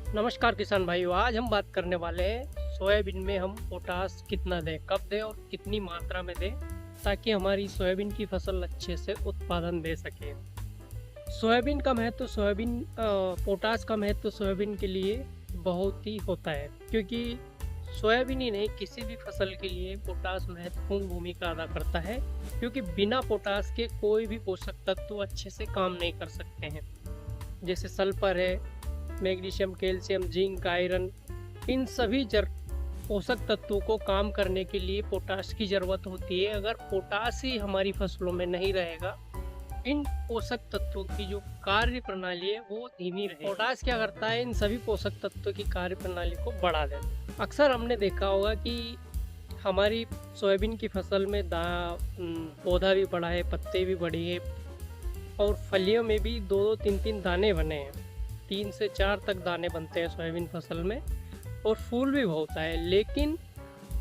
नमस्कार किसान भाइयों, आज हम बात करने वाले हैं सोयाबीन में हम पोटास कितना दें, कब दें और कितनी मात्रा में दें ताकि हमारी सोयाबीन की फसल अच्छे से उत्पादन दे सके। सोयाबीन का महत्व पोटास का महत्व सोयाबीन के लिए बहुत ही होता है, क्योंकि सोयाबीन ही नहीं किसी भी फसल के लिए पोटास महत्वपूर्ण भूमिका अदा करता है, क्योंकि बिना पोटास के कोई भी पोषक तत्व अच्छे से काम नहीं कर सकते हैं। जैसे सल्फर है, मैग्नीशियम, कैल्शियम, जिंक, आयरन, इन सभी पोषक तत्वों को काम करने के लिए पोटाश की ज़रूरत होती है। अगर पोटाश ही हमारी फसलों में नहीं रहेगा, इन पोषक तत्वों की जो कार्य प्रणाली है वो धीमी रहेगी। पोटाश क्या करता है, इन सभी पोषक तत्वों की कार्य प्रणाली को बढ़ा देता है। अक्सर हमने देखा होगा कि हमारी सोयाबीन की फसल में पौधा भी बड़ा है, पत्ते भी बड़े हैं और फलियों में भी दो दो तीन तीन दाने बने हैं। 3 से 4 तक दाने बनते हैं सोयाबीन फसल में और फूल भी होता है। लेकिन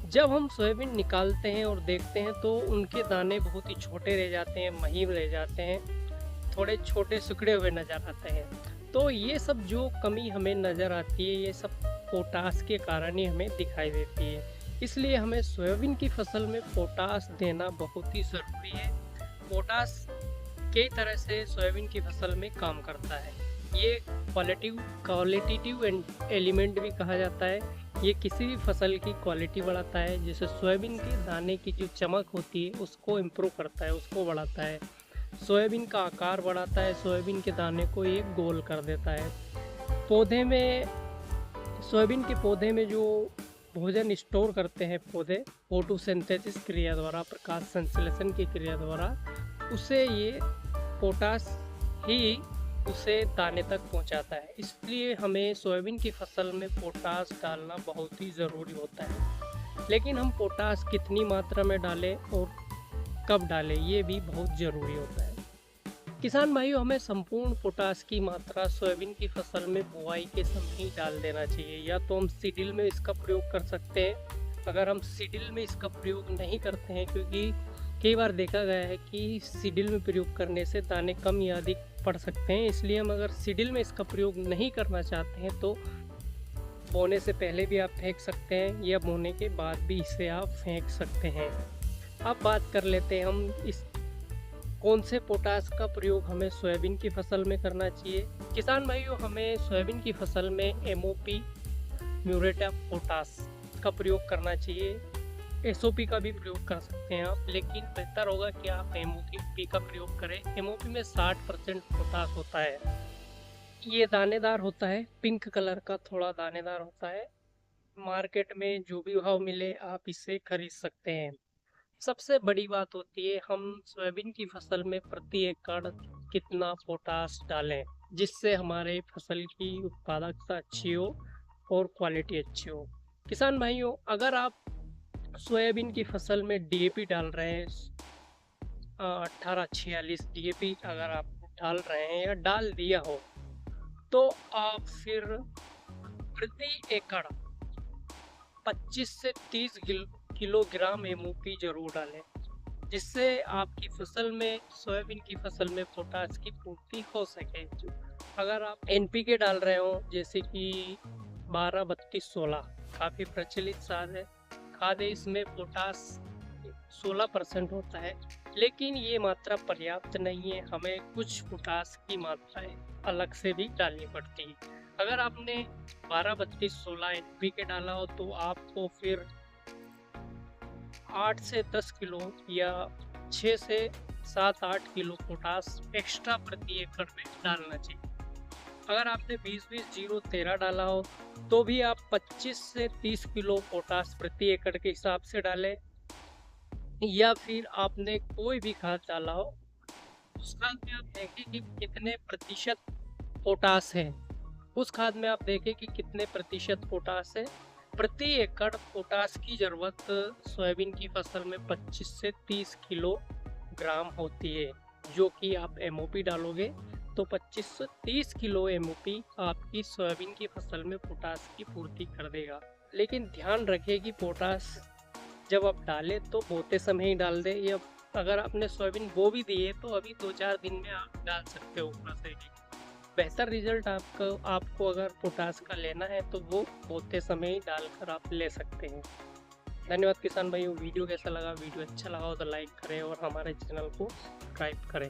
जब हम सोयाबीन निकालते हैं और देखते हैं तो उनके दाने बहुत ही छोटे रह जाते हैं, महीन रह जाते हैं, थोड़े छोटे सिकुड़े हुए नज़र आते हैं। तो ये सब जो कमी हमें नज़र आती है, ये सब पोटास के कारण ही हमें दिखाई देती है। इसलिए हमें सोयाबीन की फसल में पोटास देना बहुत ही ज़रूरी है। पोटास कई तरह से सोयाबीन की फसल में काम करता है। ये क्वालिटेटिव एलिमेंट भी कहा जाता है। ये किसी भी फसल की क्वालिटी बढ़ाता है। जैसे सोयाबीन के दाने की जो चमक होती है उसको इम्प्रूव करता है, उसको बढ़ाता है। सोयाबीन का आकार बढ़ाता है, सोयाबीन के दाने को एक गोल कर देता है। पौधे में सोयाबीन के पौधे में जो भोजन स्टोर करते हैं पौधे, फोटोसिंथेसिस क्रिया द्वारा, प्रकाश संश्लेषण की क्रिया द्वारा, उसे ये पोटास ही उसे दाने तक पहुंचाता है। इसलिए हमें सोयाबीन की फसल में पोटास डालना बहुत ही ज़रूरी होता है। लेकिन हम पोटास कितनी मात्रा में डालें और कब डालें, ये भी बहुत ज़रूरी होता है। किसान भाइयों, हमें संपूर्ण पोटास की मात्रा सोयाबीन की फसल में बुआई के समय ही डाल देना चाहिए। या तो हम सीडिल में इसका प्रयोग कर सकते हैं। अगर हम सीडिल में इसका प्रयोग नहीं करते हैं, क्योंकि कई बार देखा गया है कि सीडिल में प्रयोग करने से दाने कम या अधिक पड़ सकते हैं, इसलिए हम अगर सीडिल में इसका प्रयोग नहीं करना चाहते हैं तो बोने से पहले भी आप फेंक सकते हैं या बोने के बाद भी इसे आप फेंक सकते हैं। अब बात कर लेते हैं हम इस कौन से पोटास का प्रयोग हमें सोयाबीन की फसल में करना चाहिए। किसान भाइयों, हमें सोयाबीन की फसल में MOP, म्यूरेट ऑफ पोटास का प्रयोग करना चाहिए। SOP का भी प्रयोग कर सकते हैं आप, लेकिन बेहतर होगा कि आप MOP का प्रयोग करें। MOP में 60% पोटास होता है। ये दानेदार होता है, पिंक कलर का थोड़ा दानेदार होता है। मार्केट में जो भी भाव मिले आप इसे खरीद सकते हैं। सबसे बड़ी बात होती है हम सोयाबीन की फसल में प्रति एकड़ कितना पोटास डालें, जिससे हमारे फसल की उत्पादकता अच्छी हो और क्वालिटी अच्छी हो। किसान भाइयों, अगर आप सोयाबीन की फसल में DAP डाल रहे हैं, 1846 DAP अगर आप डाल रहे हैं या डाल दिया हो, तो आप फिर प्रति एकड़ 25 से 30 किलोग्राम MOP जरूर डालें, जिससे आपकी फसल में, सोयाबीन की फसल में पोटास की पूर्ति हो सके। अगर आप NPK डाल रहे हो, जैसे कि 12-32-16 काफ़ी प्रचलित खाद है, इसमें पोटास 16% होता है, लेकिन ये मात्रा पर्याप्त नहीं है। हमें कुछ पोटास की मात्राएं अलग से भी डालनी पड़ती है। अगर आपने 12-32-16 NPK डाला हो तो आपको फिर 8 से 10 किलो या 6 से 7-8 किलो पोटास एक्स्ट्रा प्रति एकड़ में डालना चाहिए। अगर आपने 20-20-0-13 डाला हो तो भी आप 25 से 30 किलो पोटास प्रति एकड़ के हिसाब से डालें। या फिर आपने कोई भी खाद डाला हो, उस खाद में आप देखें कि कितने प्रतिशत पोटास है। उस खाद में आप देखें कि कितने प्रतिशत पोटास है। प्रति एकड़ पोटास की ज़रूरत सोयाबीन की फसल में 25 से 30 किलोग्राम होती है। जो कि आप MOP डालोगे तो 25 से 30 किलो MOP आपकी सोयाबीन की फसल में पोटास की पूर्ति कर देगा। लेकिन ध्यान रखें कि पोटास जब आप डालें तो बोते समय ही डाल दें, या अगर आपने सोयाबीन बो भी दी है तो अभी 2-4 दिन में आप डाल सकते हो ऊपर से ही। बेहतर रिजल्ट आपको अगर पोटास का लेना है तो वो बोते समय ही डालकर आप ले सकते हैं। धन्यवाद किसान भाइयों। वीडियो कैसा लगा? वीडियो अच्छा लगा हो तो लाइक करें और हमारे चैनल को सब्सक्राइब करें।